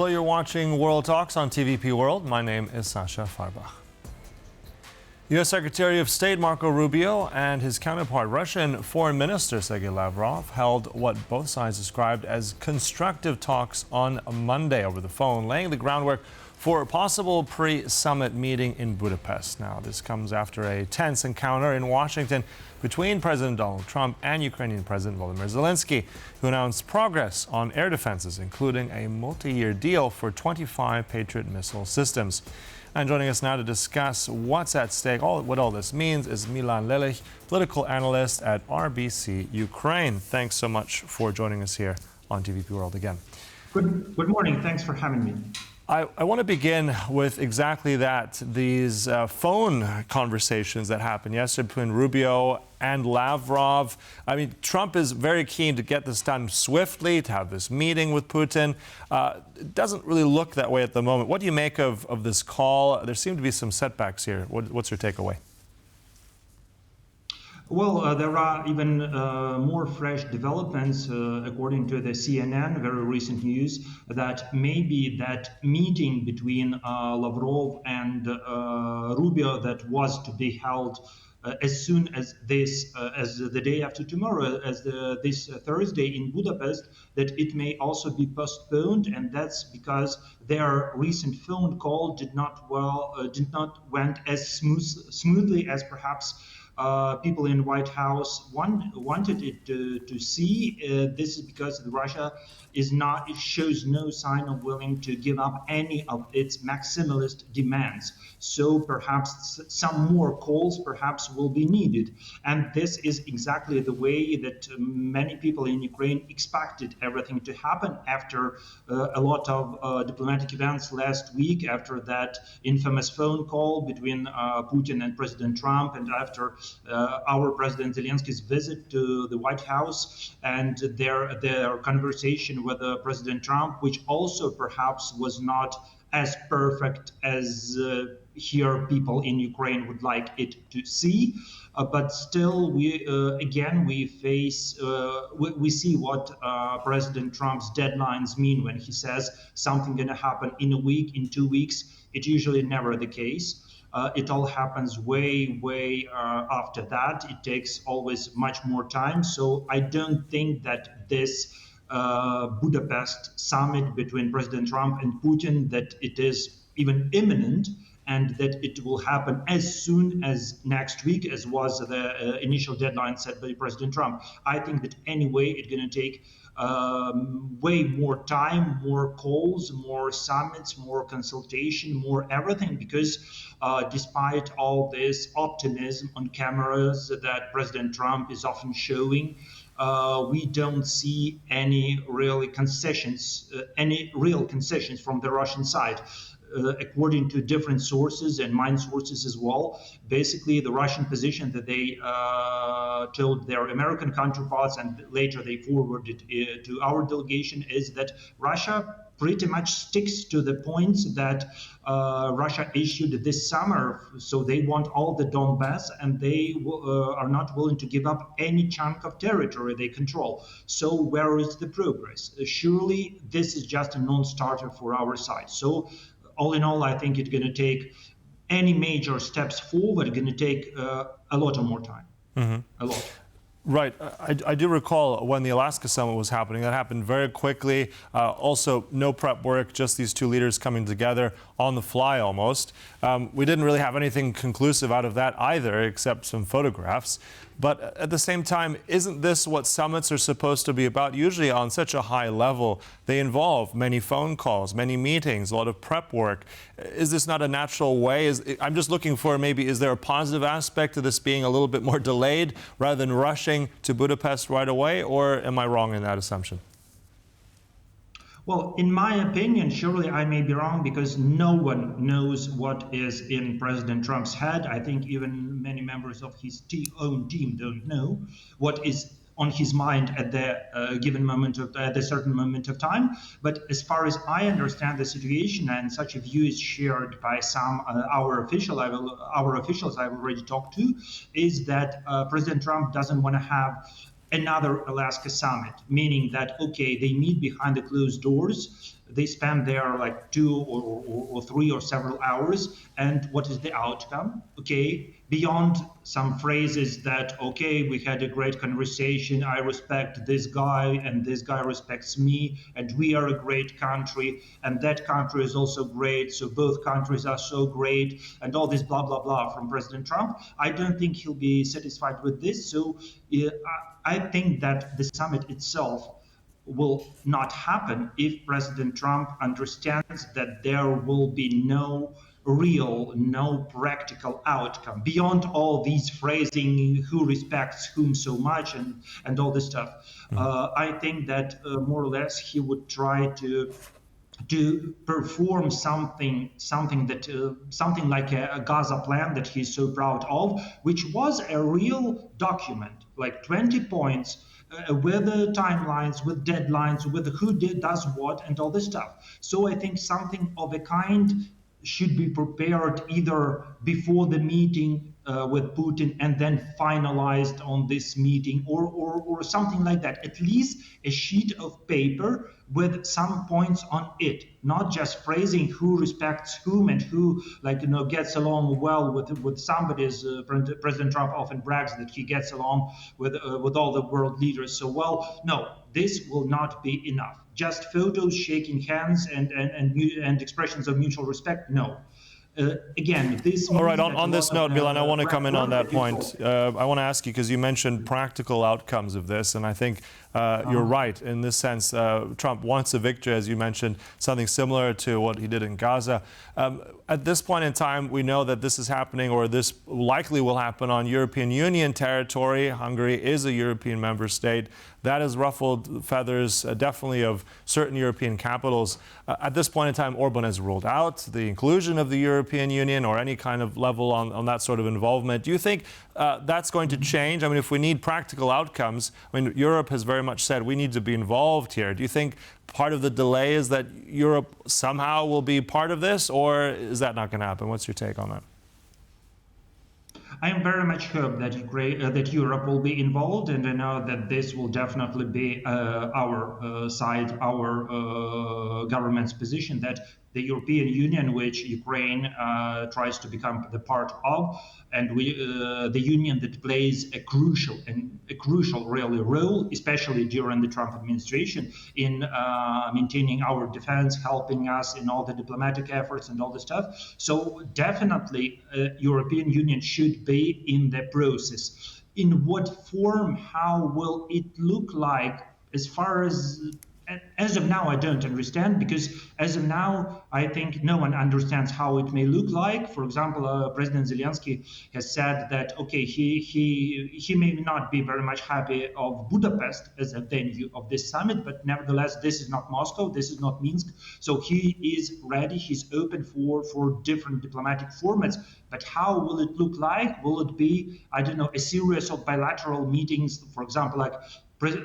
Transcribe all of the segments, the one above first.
Hello, you're watching World Talks on TVP World. My name is Sascha Fahrbach. U.S. Secretary of State Marco Rubio and his counterpart, Russian Foreign Minister Sergei Lavrov, held what both sides described as constructive talks on Monday over the phone, laying the groundwork for a possible pre-summit meeting in Budapest. Now, this comes after a tense encounter in Washington between President Donald Trump and Ukrainian President Volodymyr Zelensky, who announced progress on air defenses, including a multi-year deal for 25 Patriot missile systems. And joining us now to discuss what's at stake, what all this means, is Milan Lelich, political analyst at RBC Ukraine. Thanks so much for joining us here on TVP World again. Good morning. Thanks for having me. I want to begin with exactly that, these phone conversations that happened yesterday between Rubio and Lavrov. I mean, Trump is very keen to get this done swiftly, to have this meeting with Putin. It doesn't really look that way at the moment. What do you make of this call? There seem to be some setbacks here. What's your takeaway? Well, there are even more fresh developments, according to the CNN, very recent news, that maybe that meeting between Lavrov and Rubio that was to be held as soon as as the day after tomorrow, this Thursday in Budapest, that it may also be postponed, and that's because their recent phone call did not went as smoothly as perhaps people in White House wanted it to see. This is because Russia shows no sign of willing to give up any of its maximalist demands. So perhaps some more calls perhaps will be needed. And this is exactly the way that many people in Ukraine expected everything to happen after a lot of diplomatic events last week, after that infamous phone call between Putin and President Trump, and after our President Zelensky's visit to the White House and their conversation with President Trump, which also perhaps was not as perfect as here people in Ukraine would like it to see. But still, we see what President Trump's deadlines mean when he says something going to happen in a week, in 2 weeks. It's usually never the case. It all happens way after that. It takes always much more time. So I don't think that this Budapest summit between President Trump and Putin, that it is even imminent, and that it will happen as soon as next week, as was the initial deadline set by President Trump. I think that anyway, it's going to take way more time, more calls, more summits, more consultation, more everything, because despite all this optimism on cameras that President Trump is often showing, we don't see any real concessions from the Russian side. According to different sources and mine sources as well, basically the Russian position that they told their American counterparts and later they forwarded to our delegation is that Russia pretty much sticks to the points that Russia issued this summer. So they want all the Donbass, and they are not willing to give up any chunk of territory they control. So where is the progress? Surely this is just a non-starter for our side. So all in all, I think it's going to take any major steps forward, going to take a lot of more time. A lot. Right. I do recall when the Alaska summit was happening, that happened very quickly. Also, no prep work, just these two leaders coming together on the fly almost. We didn't really have anything conclusive out of that either, except some photographs. But at the same time, isn't this what summits are supposed to be about? Usually on such a high level, they involve many phone calls, many meetings, a lot of prep work. Is this not a natural way? I'm just looking for maybe, is there a positive aspect to this being a little bit more delayed rather than rushing to Budapest right away? Or am I wrong in that assumption? Well, in my opinion, surely I may be wrong, because no one knows what is in President Trump's head. I think even many members of his own team don't know what is on his mind at the at a certain moment of time. But as far as I understand the situation, and such a view is shared by some our officials I've already talked to, is that President Trump doesn't want to have another Alaska summit, meaning that, okay, they meet behind the closed doors, They spend there like 2 or 3 or several hours. And what is the outcome? Okay, beyond some phrases that, okay, we had a great conversation, I respect this guy and this guy respects me, and we are a great country, and that country is also great, so both countries are so great, and all this blah, blah, blah from President Trump, I don't think he'll be satisfied with this. So I think that the summit itself will not happen if President Trump understands that there will be no practical outcome beyond all these phrasing, who respects whom so much, and all this stuff. I think that more or less he would try to perform something like a Gaza plan that he's so proud of, which was a real document, like 20 points with timelines, with deadlines, with who does what, and all this stuff. So I think something of a kind should be prepared either before the meeting with Putin and then finalized on this meeting, or something like that. At least a sheet of paper with some points on it, not just phrasing who respects whom and who, gets along well with somebody. As President Trump often brags that he gets along with all the world leaders so well. No, this will not be enough. Just photos, shaking hands, and expressions of mutual respect. No. Again, this. All right. On this note, Milan, I want to come in on that point. I want to ask you, because you mentioned practical outcomes of this, and I think you're right in this sense. Trump wants a victory, as you mentioned, something similar to what he did in Gaza. At this point in time, we know that this is happening, or this likely will happen, on European Union territory. Hungary is a European member state. That has ruffled feathers, definitely, of certain European capitals. At this point in time, Orban has ruled out the inclusion of the European Union or any kind of level on that sort of involvement. Do you think that's going to change? I mean, if we need practical outcomes, I mean, Europe has very much said we need to be involved here. Do you think part of the delay is that Europe somehow will be part of this, or is that not going to happen? What's your take on that? I am very much hope that Europe will be involved, and I know that this will definitely be our side, our government's position, that the European Union, which Ukraine tries to become the part of, and the union that plays a crucial really role, especially during the Trump administration, in maintaining our defense, helping us in all the diplomatic efforts and all this stuff. So definitely, European Union should be in the process. In what form? How will it look like? As of now, I don't understand, because as of now, I think no one understands how it may look like. For example, President Zelensky has said that, okay, he may not be very much happy of Budapest as a venue of this summit, but nevertheless, this is not Moscow, this is not Minsk. So he is ready, he's open for different diplomatic formats. But how will it look like? Will it be, I don't know, a series of bilateral meetings, for example, like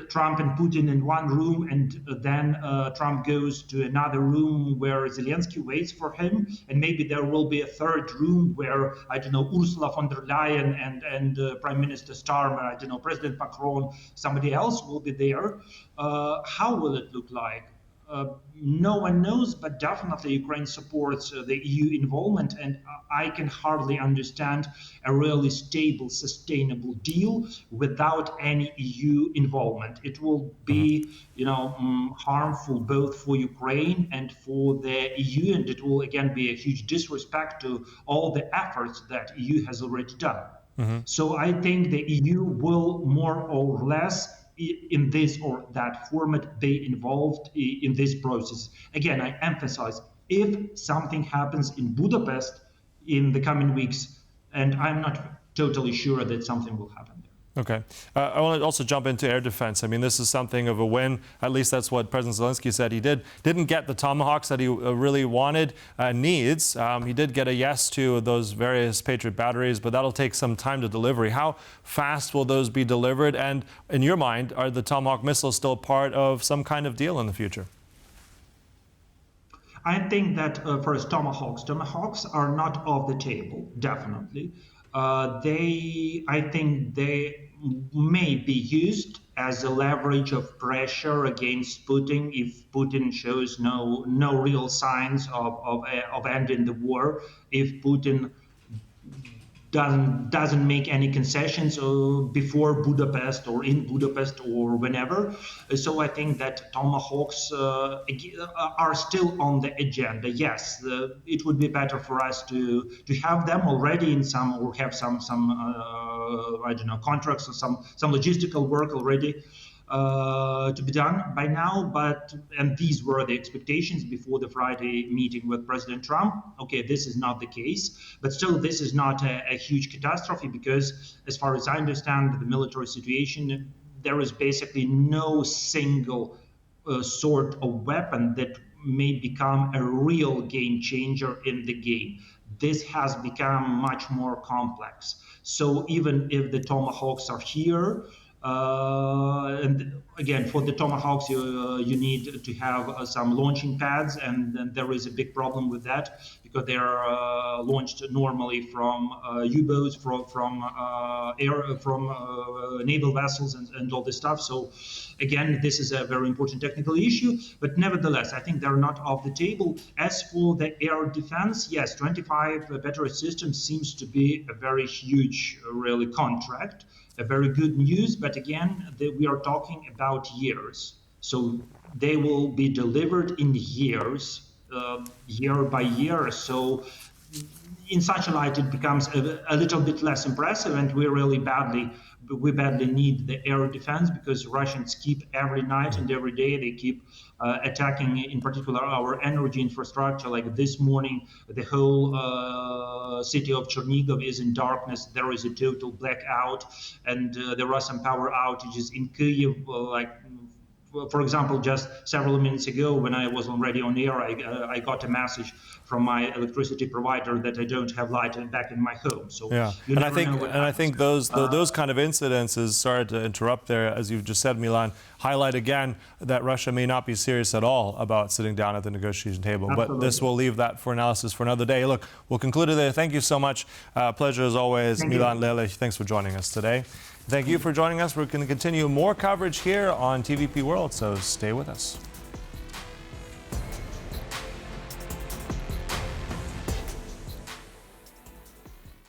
Trump and Putin in one room, and then Trump goes to another room where Zelensky waits for him, and maybe there will be a third room where, I don't know, Ursula von der Leyen and Prime Minister Starmer, I don't know, President Macron, somebody else will be there. How will it look like? No one knows, but definitely Ukraine supports the EU involvement, and I can hardly understand a really stable, sustainable deal without any EU involvement. It will be, harmful both for Ukraine and for the EU, and it will again be a huge disrespect to all the efforts that EU has already done. So I think the EU will more or less, in this or that format, be involved in this process. Again, I emphasize, if something happens in Budapest in the coming weeks, and I'm not totally sure that something will happen there. Okay. I want to also jump into air defense. I mean, this is something of a win. At least that's what President Zelensky said. He didn't get the Tomahawks that he really wanted, needs. He did get a yes to those various Patriot batteries, but that'll take some time to delivery. How fast will those be delivered? And in your mind, are the Tomahawk missiles still part of some kind of deal in the future? I think that first, Tomahawks are not off the table, definitely. I think they may be used as a leverage of pressure against Putin if Putin shows no real signs of ending the war. If Putin doesn't make any concessions before Budapest or in Budapest or whenever. So I think that tomahawks are still on the agenda. Yes, it would be better for us to have them already in some, or have some I don't know, contracts or some logistical work already to be done by now, and these were the expectations before the Friday meeting with President Trump. Okay, this is not the case, but still, this is not a huge catastrophe because, as far as I understand the military situation, there is basically no single sort of weapon that may become a real game changer in the game. This has become much more complex. So even if the tomahawks are here, and again, for the tomahawks, you need to have some launching pads, and then there is a big problem with that because they are launched normally from U-boats, from naval vessels, and all this stuff. So again, this is a very important technical issue, but nevertheless, I think they're not off the table. As for the air defense, yes, 25 Patriot systems seems to be a very huge, really, contract. A very good news, but again, we are talking about years. So they will be delivered in years, year by year. So in such a light, it becomes a little bit less impressive, and we badly need the air defense because Russians keep every night and every day, they keep attacking, in particular, our energy infrastructure. Like this morning, the whole city of Chernihiv is in darkness. There is a total blackout, and there are some power outages in Kyiv. For example, just several minutes ago, when I was already on air, I got a message from my electricity provider that I don't have light back in my home. So yeah, I think those kind of incidences, sorry to interrupt there, as you've just said, Milan, highlight again that Russia may not be serious at all about sitting down at the negotiation table. Absolutely. But this will leave that for analysis for another day. Look, we'll conclude it there. Thank you so much. Pleasure as always. Milan Lelich, thanks for joining us today. Thank you for joining us. We're going to continue more coverage here on TVP World, so stay with us.